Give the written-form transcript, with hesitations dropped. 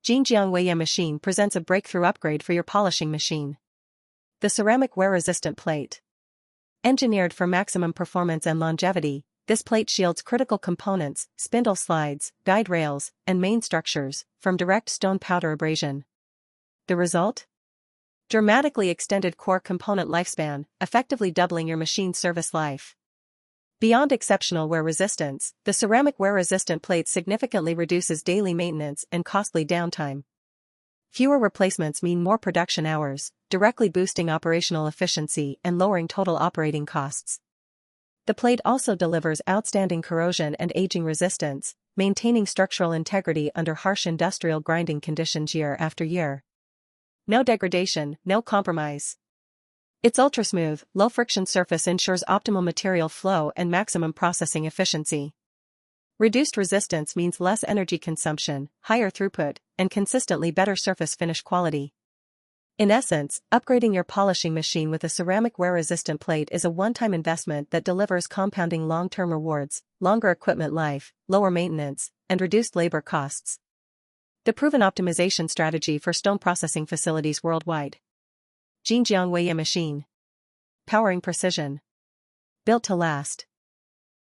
Jinjiang Weiye machine presents a breakthrough upgrade for your polishing machine. The ceramic wear-resistant plate. Engineered for maximum performance and longevity, this plate shields critical components, spindle slides, guide rails, and main structures, from direct stone powder abrasion. The result? Dramatically extended core component lifespan, effectively doubling your machine's service life. Beyond exceptional wear resistance, the ceramic wear-resistant plate significantly reduces daily maintenance and costly downtime. Fewer replacements mean more production hours, directly boosting operational efficiency and lowering total operating costs. The plate also delivers outstanding corrosion and aging resistance, maintaining structural integrity under harsh industrial grinding conditions year after year. No degradation, no compromise. Its ultra-smooth, low-friction surface ensures optimal material flow and maximum processing efficiency. Reduced resistance means less energy consumption, higher throughput, and consistently better surface finish quality. In essence, upgrading your polishing machine with a ceramic wear-resistant plate is a one-time investment that delivers compounding long-term rewards, longer equipment life, lower maintenance, and reduced labor costs. The proven optimization strategy for stone processing facilities worldwide. Jinjiang Weiye machine. Powering precision. Built to last.